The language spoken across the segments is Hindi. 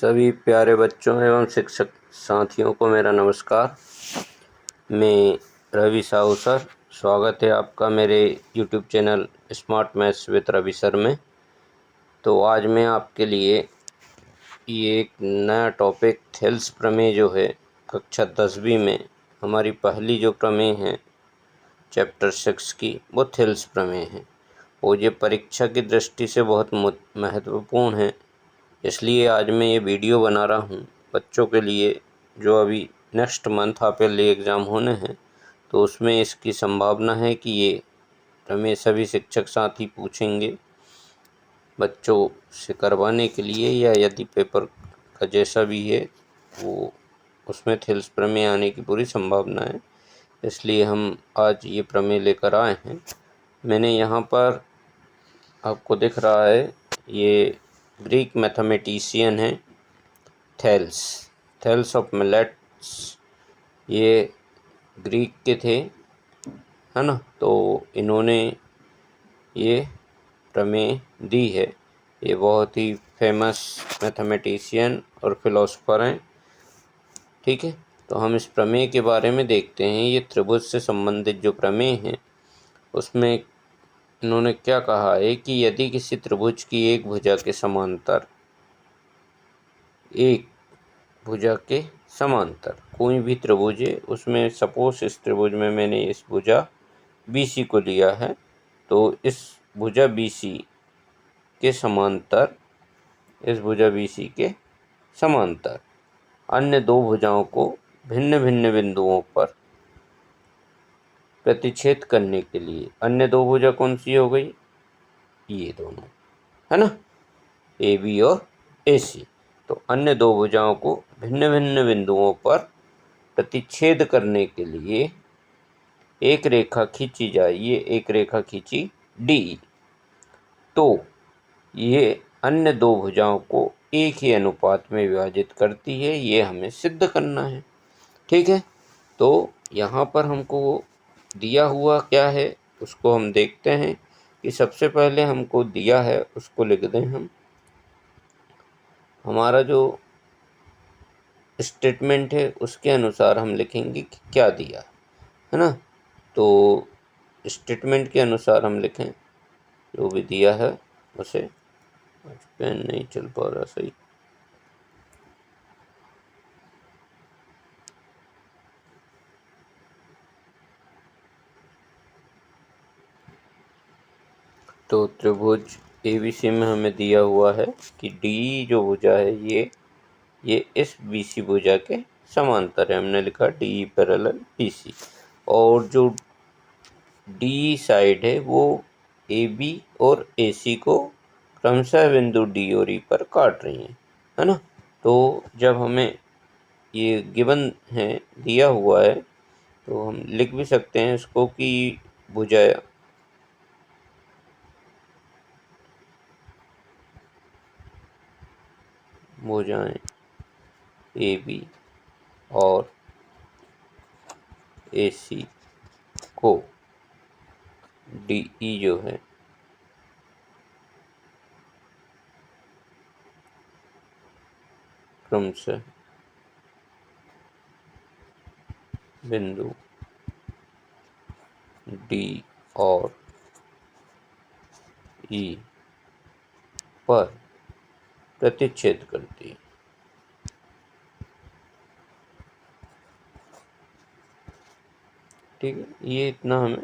सभी प्यारे बच्चों एवं शिक्षक साथियों को मेरा नमस्कार। मैं रवि साहू सर, स्वागत है आपका मेरे YouTube channel smart maths with Ravi sir में। तो आज मैं आपके लिए ये एक नया टॉपिक थेल्स प्रमेय जो है कक्षा 10वीं में हमारी पहली जो प्रमेय है चैप्टर 6 की, वो थेल्स प्रमेय है और ये परीक्षा की दृष्टि से बहुत महत्वपूर्ण है। इसलिए आज मैं ये वीडियो बना रहा हूँ बच्चों के लिए जो अभी next month half yearly exam होने हैं, तो उसमें इसकी संभावना है कि ये हमें सभी शिक्षक साथी पूछेंगे बच्चों से करवाने के लिए, या यदि पेपर का जैसा भी है वो उसमें थेल्स प्रमेय आने की पूरी संभावना है। इसलिए हम आज ये प्रमेय लेकर आए हैं। मैंने यहाँ पर आपको दिख रहा है, ये ग्रीक मैथमेटिशियन है थेल्स ऑफ मिलेट्स। ये ग्रीक के थे, है ना। तो इन्होंने ये प्रमेय दी है। ये बहुत ही फेमस मैथमेटिशियन और फिलोसोफर हैं, ठीक है। तो हम इस प्रमेय के बारे में देखते हैं। ये त्रिभुज से संबंधित जो प्रमेय है उसमें इन्होंने क्या कहा है कि यदि किसी त्रिभुज की एक भुजा के समांतर कोई भी त्रिभुज है, उसमें सपोज इस त्रिभुज में मैंने इस भुजा BC को लिया है, तो इस भुजा BC के समांतर अन्य दो भुजाओं को भिन्न भिन्न बिंदुओं पर प्रतिच्छेद करने के लिए, अन्य दो भुजा कौन सी हो गई, ये दोनों, है ना, AB और AC। तो अन्य दो भुजाओं को भिन्न भिन्न बिंदुओं पर प्रतिच्छेद करने के लिए एक रेखा खींची जाए। ये एक रेखा खींची DE, तो ये अन्य दो भुजाओं को एक ही अनुपात में विभाजित करती है। ये हमें सिद्ध करना है, ठीक है। तो यहाँ पर हमको दिया हुआ क्या है उसको हम देखते हैं कि सबसे पहले हमको दिया है उसको लिख दें हम। हमारा जो स्टेटमेंट है उसके अनुसार हम लिखेंगे कि क्या दिया है ना। तो स्टेटमेंट के अनुसार हम लिखें जो भी दिया है उसे। पेन नहीं चल पा रहा सही। तो त्रिभुज ABC में हमें दिया हुआ है कि DE जो भुजा है ये इस BC भुजा के समांतर है। हमने लिखा DE पैरेलल BC, और जो DE साइड है वो AB और AC को क्रमशः बिंदु D और E पर काट रही है ना। तो जब हमें ये गिवन है, दिया हुआ है, तो हम लिख भी सकते हैं इसको कि भुजाएं AB और AC को DE जो है क्रमशः बिंदु D और E पर प्रतिच्छेद करती है, ठीक है। ये इतना हमें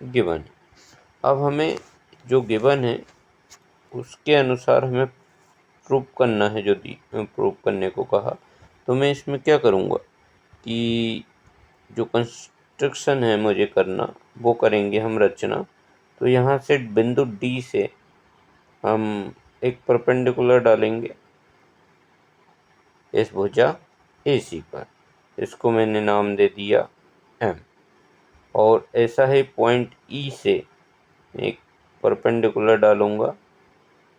गिवन है। अब हमें जो गिवन है उसके अनुसार हमें प्रूव करना है। जो प्रूव करने को कहा, तो मैं इसमें क्या करूँगा कि जो कंस्ट्रक्शन है मुझे करना वो करेंगे हम रचना। तो यहाँ से बिंदु D से हम एक परपेंडिकुलर डालेंगे इस भुजा AC पर। इसको मैंने नाम दे दिया M, और ऐसा ही पॉइंट E से एक परपेंडिकुलर डालूंगा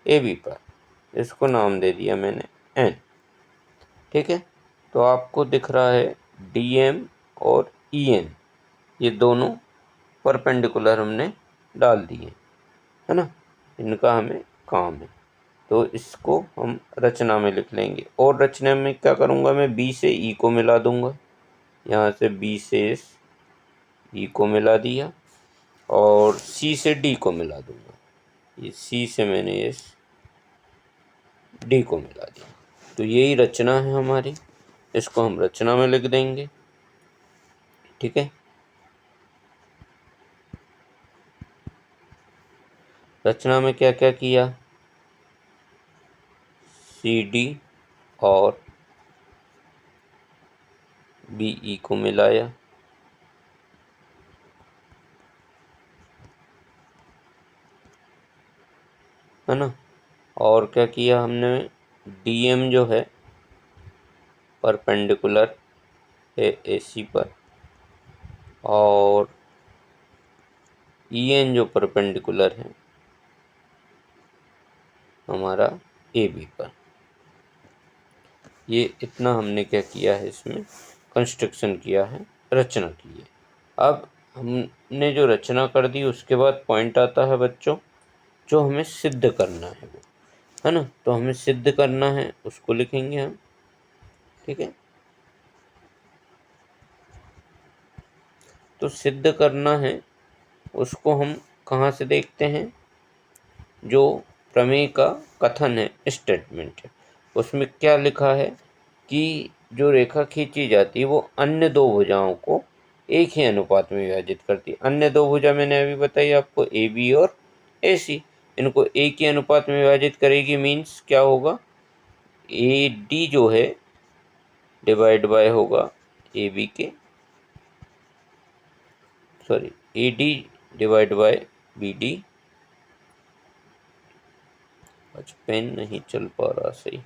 AB पर। इसको नाम दे दिया मैंने N, ठीक है। तो आपको दिख रहा है DM और EN, ये दोनों परपेंडिकुलर हमने डाल दिए, है ना। इनका हमें काम है। तो इसको हम रचना में लिख लेंगे। और रचना में क्या करूँगा, मैं बी से ई को मिला दूँगा, यहाँ से बी से ई को मिला दिया और सी से डी को मिला दूँगा। ये सी से मैंने इस डी को मिला दिया, तो यही रचना है हमारी। इसको हम रचना में लिख देंगे, ठीक है। रचना में क्या क्या किया, सी डी और बी ई को मिलाया, है ना। और क्या किया हमने, डी एम जो है परपेंडिकुलर है ए सी पर, और ई एन जो परपेंडिकुलर है हमारा ए बी पर। ये इतना हमने क्या किया है, इसमें कंस्ट्रक्शन किया है, रचना की है। अब हमने जो रचना कर दी उसके बाद पॉइंट आता है बच्चों, जो हमें सिद्ध करना है वो, है ना। तो हमें सिद्ध करना है, उसको लिखेंगे हम, ठीक है। तो सिद्ध करना है उसको हम कहाँ से देखते हैं, जो प्रमेय का कथन है, स्टेटमेंट है, उसमें क्या लिखा है कि जो रेखा खींची जाती है वो अन्य दो भुजाओं को एक ही अनुपात में विभाजित करती है। अन्य दो भुजा मैंने अभी बताई आपको, ए बी और ए सी, इनको एक ही अनुपात में विभाजित करेगी। मीन्स क्या होगा, ए डी जो है डिवाइड बाय होगा ए बी के, sorry A D divide by B D. आज पेन नहीं चल पा रहा सही,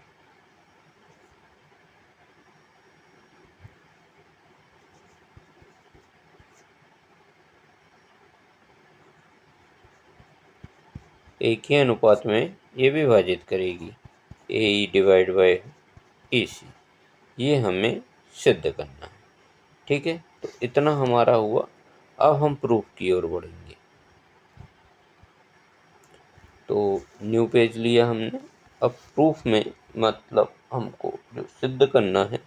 एक ही अनुपात में ये विभाजित करेगी, ए ई डिवाइड बाय ए सी। ये हमें सिद्ध करना है, ठीक है। तो इतना हमारा हुआ। अब हम प्रूफ की ओर बढ़ेंगे। तो न्यू पेज लिया हमने। अब प्रूफ में मतलब हमको जो सिद्ध करना है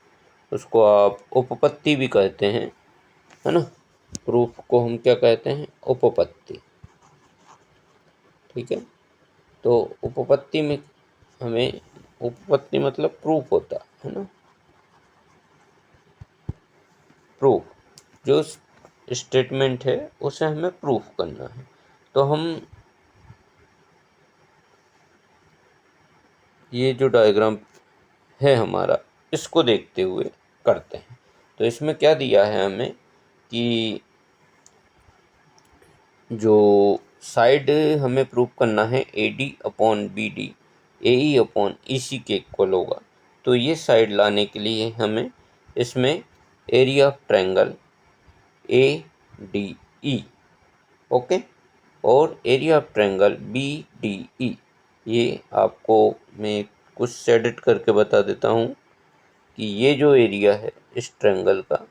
उसको आप उपपत्ति भी कहते हैं, है ना। प्रूफ को हम क्या कहते हैं, उपपत्ति, ठीक है। तो उपपत्ति में हमें, उपपत्ति मतलब प्रूफ होता है ना, प्रूफ, जो स्टेटमेंट है उसे हमें प्रूफ करना है। तो हम ये जो डायग्राम है हमारा, इसको देखते हुए करते हैं। तो इसमें क्या दिया है हमें कि जो साइड हमें प्रूफ करना है A D upon B D A E upon E C के इक्वल होगा। तो ये साइड लाने के लिए हमें इसमें area of triangle A D E, okay, और area of triangle B D E. ये आपको मैं कुछ से एडिट करके बता देता हूँ कि ये जो एरिया है इस ट्रायंगल का,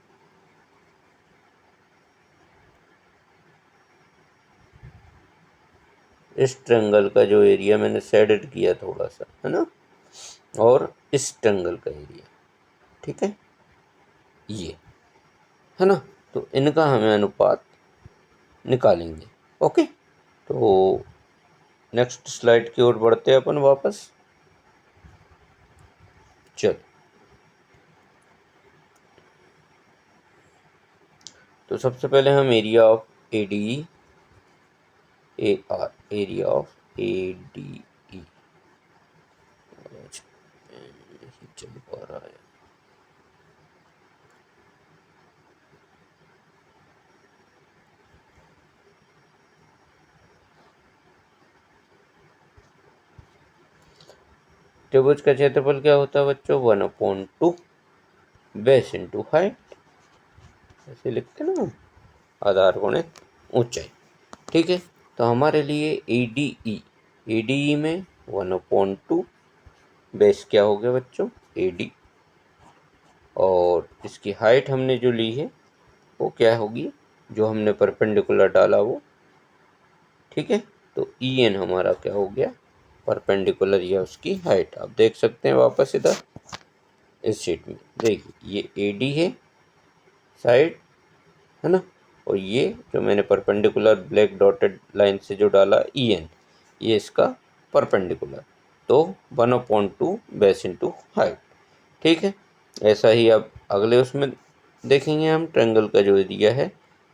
इस ट्रायंगल का जो एरिया मैंने एडिट किया थोड़ा सा, है ना, और इस ट्रायंगल का एरिया, ठीक है, ये, है ना। तो इनका हमें अनुपात निकालेंगे, ओके। तो नेक्स्ट स्लाइड की ओर बढ़ते हैं अपन वापस। चल, तो सबसे पहले हम area of A D A R, area of A D ई, चल पा रहा है, त्रिभुज का क्षेत्रफल क्या होता है बच्चों, 1/2 बेस इंटू हाइट, ऐसे लिखते ना, आधार गुणित ऊंचाई, ठीक है। तो हमारे लिए ए डी ई में 1/2 बेस क्या हो गया बच्चों, ए डी, और इसकी हाइट हमने जो ली है वो क्या होगी, जो हमने परपेंडिकुलर डाला वो, ठीक है। तो ई एन हमारा क्या हो गया, परपेंडिकुलर या उसकी हाइट। आप देख सकते हैं वापस इधर इस शीट में देखिए, ये AD है साइड, है ना, और ये जो मैंने परपेंडिकुलर ब्लैक डॉटेड लाइन से जो डाला EN, ये इसका परपेंडिकुलर। तो 1/2 बेस इंटू हाइट। ठीक है, ऐसा ही अब अगले उसमें देखेंगे हम ट्रायंगल का जो एरिया है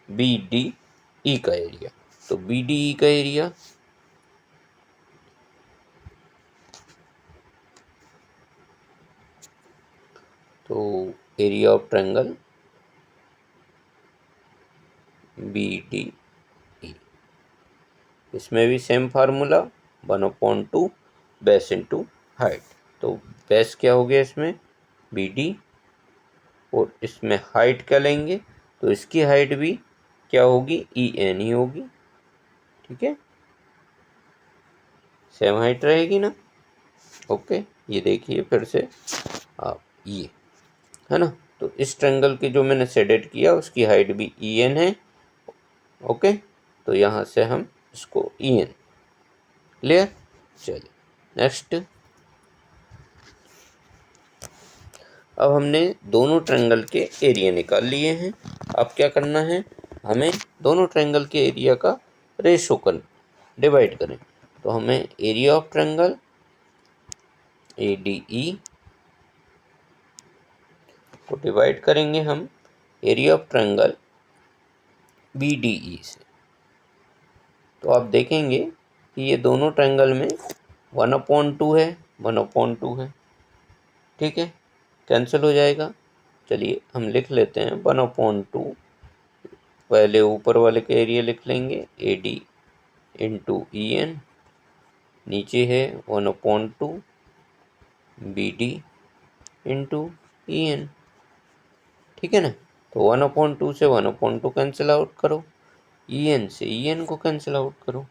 BDE का एरिया। तो BDE का एरिया तो एरिया ऑफ ट्रायंगल BDE, इसमें भी same formula 1/2 base into height. तो बेस क्या हो गया इसमें BD, और इसमें हाइट क्या लेंगे, तो इसकी हाइट भी क्या होगी EN ही होगी। ठीक है, सेम हाइट रहेगी ना। ओके, ये देखिए फिर से आप ये, है ना, तो इस ट्रायंगल की जो मैंने शेडेड किया उसकी हाइट भी EN है। ओके, तो यहाँ से हम इसको EN क्लियर। चलिए नेक्स्ट, अब हमने दोनों ट्रायंगल के एरिया निकाल लिए हैं। अब क्या करना है, हमें दोनों ट्रायंगल के एरिया का रेशो कर डिवाइड करें। तो हमें एरिया ऑफ ट्रायंगल ADE को डिवाइड करेंगे हम एरिया ऑफ ट्रायंगल BDE से। तो आप देखेंगे कि ये दोनों ट्रायंगल में 1/2 है, 1/2 है। ठीक है, कैंसिल हो जाएगा। चलिए हम लिख लेते हैं 1/2, पहले ऊपर वाले के एरिया लिख लेंगे AD इंटू EN, नीचे है 1/2 BD इंटू EN। ठीक है ना, तो 1/2 से 1/2 कैंसिल आउट करो, EN से EN को कैंसिल आउट करो,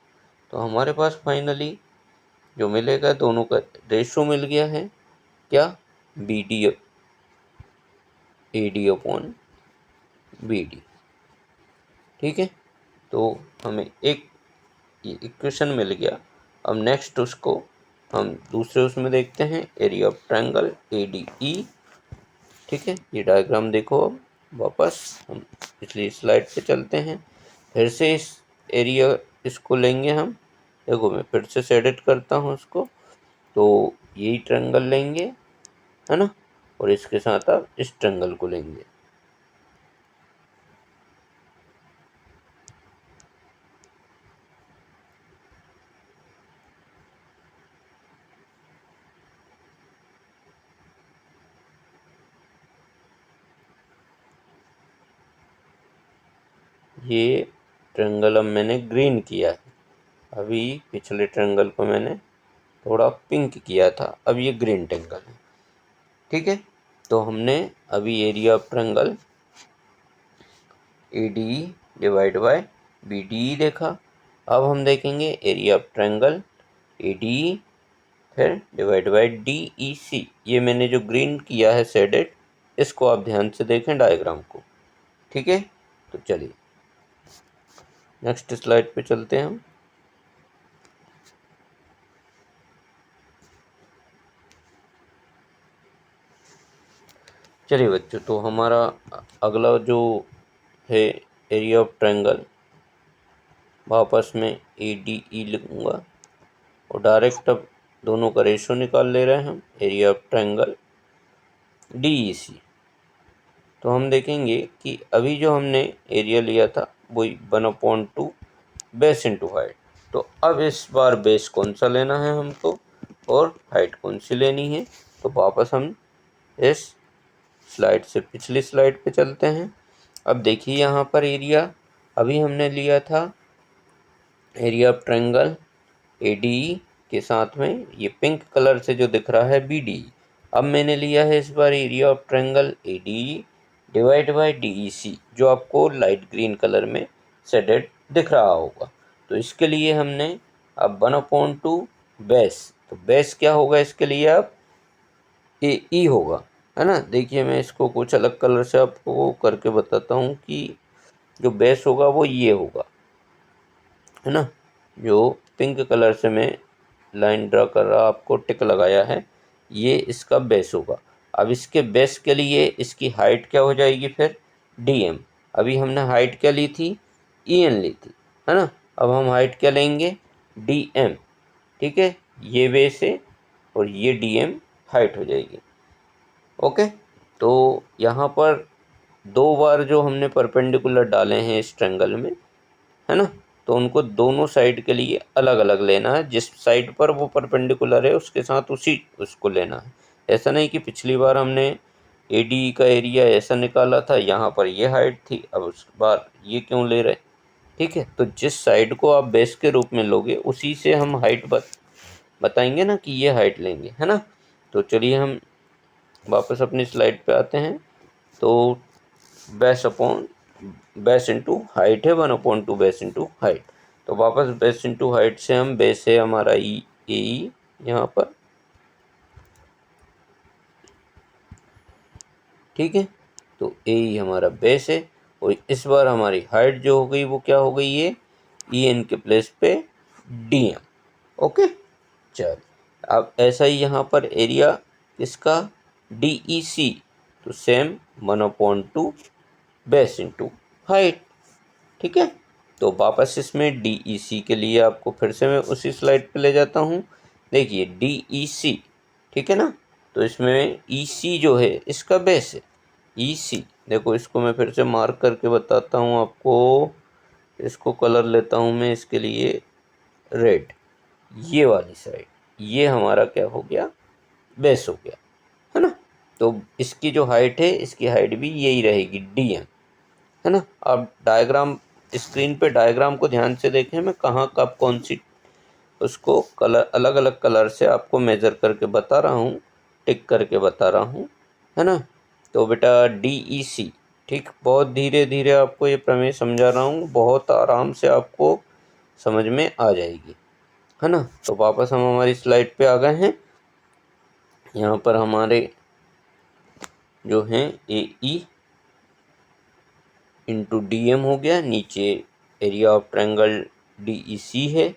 तो हमारे पास फाइनली जो मिलेगा दोनों का रेशो मिल गया है क्या, BD AD अपॉन BD। ठीक है, तो हमें एक इक्वेशन मिल गया। अब नेक्स्ट उसको हम दूसरे उसमें देखते हैं, एरिया ऑफ ट्रायंगल ADE। ठीक है, ये डायग्राम देखो। अब वापस हम पिछली स्लाइड पे चलते हैं, फिर से इस एरिया इसको लेंगे हम। देखो मैं फिर से शेडेड करता हूँ उसको, तो यही ट्रायंगल लेंगे, है ना, और इसके साथ आप इस ट्रायंगल को लेंगे। ये ट्रायंगल अब मैंने ग्रीन किया है, अभी पिछले ट्रायंगल को मैंने थोड़ा पिंक किया था, अब ये ग्रीन ट्रायंगल है। ठीक है, तो हमने अभी area of triangle ADE divide bye BDE देखा। अब हम देखेंगे एरिया ऑफ ट्रायंगल ADE फिर डिवाइड बाय DEC। ये मैंने जो ग्रीन किया है शेडेड, इसको आप ध्यान से देखें डायग्राम को। ठीक है, तो चलिए नेक्स्ट स्लाइड पे चलते हैं हम। चलिए बच्चों, तो हमारा अगला जो है एरिया ऑफ ट्रायंगल, वापस में ADE लिखूँगा और डायरेक्ट अब दोनों का रेशो निकाल ले रहे हैं हम, एरिया ऑफ ट्रायंगल DEC। तो हम देखेंगे कि अभी जो हमने एरिया लिया था वही 1/2 बेस इंटू हाइट। तो अब इस बार बेस कौन सा लेना है हमको और हाइट कौन सी लेनी है, तो वापस हम इस स्लाइड से पिछली स्लाइड पे चलते हैं। अब देखिए यहाँ पर एरिया अभी हमने लिया था एरिया ऑफ ट्रायंगल ADE के साथ में ये पिंक कलर से जो दिख रहा है BDE। अब मैंने लिया है इस बार area of triangle ADE divide by DEC, जो आपको लाइट ग्रीन कलर में शेडेड दिख रहा होगा। तो इसके लिए हमने अब 1/2 बेस, तो बेस क्या होगा इसके लिए, अब AE होगा, है ना। देखिए मैं इसको कुछ अलग कलर से आपको करके बताता हूँ कि जो बेस होगा वो ये होगा, है ना, जो पिंक कलर से मैं लाइन ड्रा कर रहा, आपको टिक लगाया है, ये इसका बेस होगा। अब इसके बेस के लिए इसकी हाइट क्या हो जाएगी फिर, DM। अभी हमने हाइट क्या ली थी, EN ली थी, है ना। अब हम हाइट क्या लेंगे, DM। ठीक है, ये बेस है और ये DM हाइट हो जाएगी। ओके, तो यहाँ पर 2 बार जो हमने परपेंडिकुलर डाले हैं इस ट्रायंगल में, है ना, तो उनको दोनों साइड के लिए अलग अलग लेना है। जिस साइड पर वो परपेंडिकुलर है उसके साथ उसको लेना है। ऐसा नहीं कि पिछली बार हमने ADE का एरिया ऐसा निकाला था, यहाँ पर ये हाइट थी, अब उस बार ये क्यों ले रहे। ठीक है, तो जिस साइड को आप बेस के रूप में लोगे उसी से हम हाइट बताएंगे ना कि ये हाइट लेंगे, है ना। तो चलिए हम वापस अपनी स्लाइड पे आते हैं। तो बेस इंटू हाइट है, 1/2 बेस इंटू हाइट। तो वापस बेस इंटू हाइट से हम, बेस है हमारा AE यहाँ पर, ठीक है। तो AE हमारा बेस है और इस बार हमारी हाइट जो हो गई वो क्या हो गई है, EN के प्लेस पे DM। ओके, चल अब ऐसा ही यहाँ पर एरिया इसका DEC, तो सेम 1/2 बेस इंटू हाइट। ठीक है, तो वापस इसमें DEC के लिए आपको फिर से मैं उसी स्लाइड पे ले जाता हूँ। देखिए DEC, ठीक है ना, तो इसमें EC जो है इसका बेस है। EC देखो, इसको मैं फिर से मार्क करके बताता हूँ आपको। इसको कलर लेता हूँ मैं इसके लिए रेड। ये वाली साइड, ये हमारा क्या हो गया, बेस हो गया, है ना। तो इसकी जो हाइट है, इसकी हाइट भी यही रहेगी DM, है ना। अब डायग्राम, स्क्रीन पे डायग्राम को ध्यान से देखें, मैं कहाँ कब कौन सी उसको कलर, अलग अलग कलर से आपको मेज़र करके बता रहा हूँ, टिक करके बता रहा हूँ, है ना। तो बेटा DEC, ठीक, बहुत धीरे धीरे आपको ये प्रमेय समझा रहा हूँ, बहुत आराम से आपको समझ में आ जाएगी, है ना। तो वापस हम हमारी स्लाइड पे आ गए हैं। यहाँ पर हमारे जो हैं AE इंटू DM हो गया, नीचे एरिया ऑफ ट्रायंगल DEC है,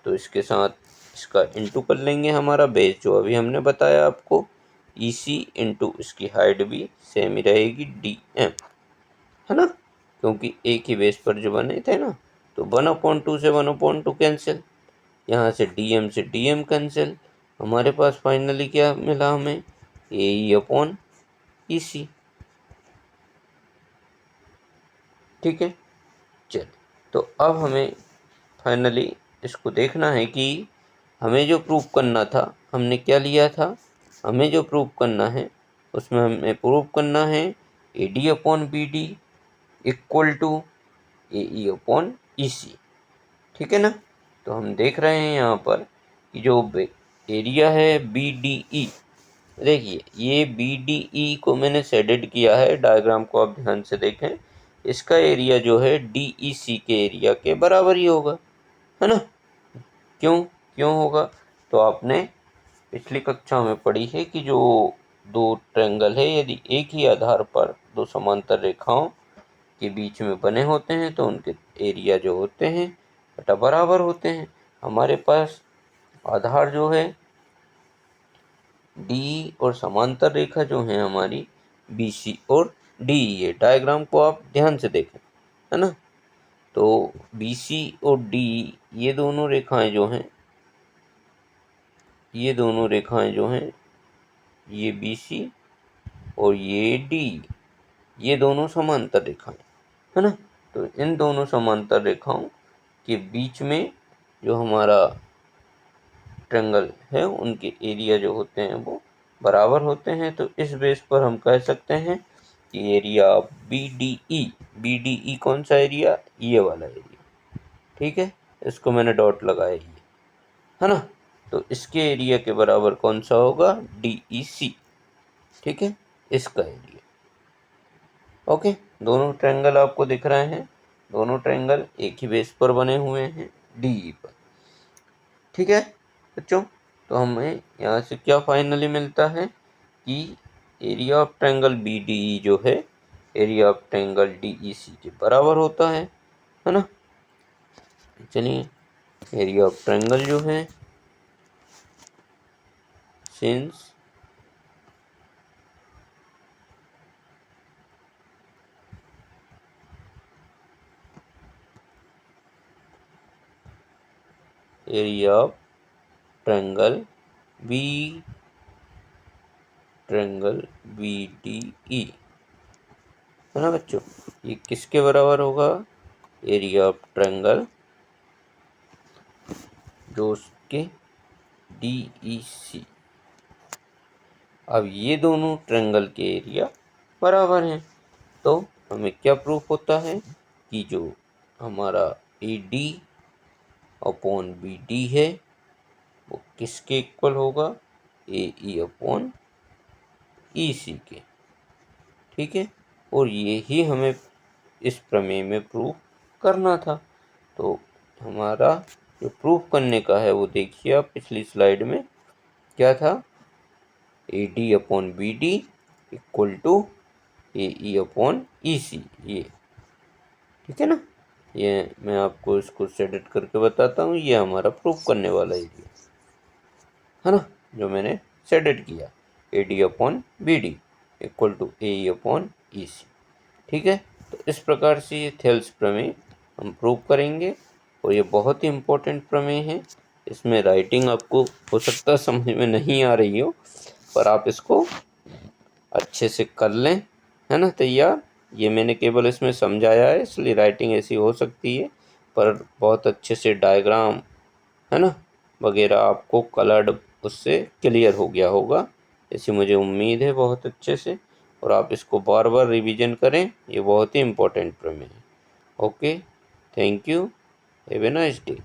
तो इसके साथ इसका इंटू कर लेंगे हमारा बेस जो अभी हमने बताया आपको, EC इंटू इसकी हाइट भी सेम ही रहेगी DM, है ना, क्योंकि एक ही बेस पर जो बने थे ना। तो 1/2 से 1/2 कैंसिल, यहाँ से DM से DM कैंसिल, हमारे पास फाइनली क्या मिला हमें, AE/EC। ठीक है, चल, तो अब हमें फाइनली इसको देखना है कि हमें जो प्रूव करना था, हमने क्या लिया था, हमें जो प्रूव करना है उसमें हमें प्रूव करना है AD/BD इक्वल टू AE/EC। ठीक है ना। तो हम देख रहे हैं यहाँ पर कि जो एरिया है BDE, देखिए ये BDE को मैंने शेडेड किया है, डायग्राम को आप ध्यान से देखें, इसका एरिया जो है DEC के एरिया के बराबर ही होगा, है ना। क्यों क्यों होगा, तो आपने पिछली कक्षा में पढ़ी है कि जो दो ट्रायंगल है, यदि एक ही आधार पर दो समांतर रेखाओं के बीच में बने होते हैं तो उनके एरिया जो होते हैं बटा बराबर होते हैं। हमारे पास आधार जो है D और समांतर रेखा जो है हमारी BC और DE है। डायग्राम को आप ध्यान से देखें, है ना। तो BC और DE ये दोनों रेखाएं जो हैं, ये दोनों रेखाएं जो हैं, ये BC और ये DE, ये दोनों समांतर रेखाएं, है ना। तो इन दोनों समांतर रेखाओं के बीच में जो हमारा ट्रायंगल है उनके एरिया जो होते हैं वो बराबर होते हैं। तो इस बेस पर हम कह सकते हैं कि एरिया BDE कौन सा एरिया, ये वाला एरिया, ठीक है, इसको मैंने डॉट लगाया ये, है ना। तो इसके एरिया के बराबर कौन सा होगा, DEC, ठीक है, इसका एरिया। ओके, दोनों ट्रायंगल आपको दिख रहे हैं, दोनों ट्रायंगल एक ही बेस पर बने हुए हैं, DE पर। ठीक है बच्चों, तो हमें यहाँ से क्या फाइनली मिलता है कि एरिया ऑफ ट्रायंगल BDE जो है एरिया ऑफ ट्रायंगल DEC के बराबर होता है ना। चलिए एरिया ऑफ ट्रायंगल जो है since area of triangle BDE है ना बच्चों। ये किसके बराबर होगा? एरिया ऑफ ट्रायंगल जो उसके DEC। अब ये दोनों ट्रायंगल के एरिया बराबर हैं, तो हमें क्या प्रूफ होता है कि जो हमारा AD अपॉन BD है वो किसके इक्वल होगा? AE अपॉन EC के। ठीक है, और ये ही हमें इस प्रमेय में प्रूफ करना था। तो हमारा जो प्रूफ करने का है वो देखिए आप पिछली स्लाइड में क्या था? AD upon BD equal to AE upon EC। ये ठीक है ना, ये मैं आपको इसको सेट करके बताता हूँ। ये हमारा प्रूफ करने वाला एरिया है ना, जो मैंने सेट किया। AD upon BD equal to AE upon EC। ठीक है, तो इस प्रकार से ये थेल्स प्रमेय हम प्रूव करेंगे, और ये बहुत ही इम्पोर्टेंट प्रमेय है। इसमें राइटिंग आपको हो सकता है समझ में नहीं आ रही हो, पर आप इसको अच्छे से कर लें, है ना। तैयार, ये मैंने केवल इसमें समझाया है, इसलिए राइटिंग ऐसी हो सकती है, पर बहुत अच्छे से डायग्राम है ना वगैरह आपको कलर्ड उससे क्लियर हो गया होगा, ऐसी मुझे उम्मीद है बहुत अच्छे से। और आप इसको बार बार रिवीजन करें, ये बहुत ही इम्पोर्टेंट प्रमेय है। Okay, thank you, have a nice day.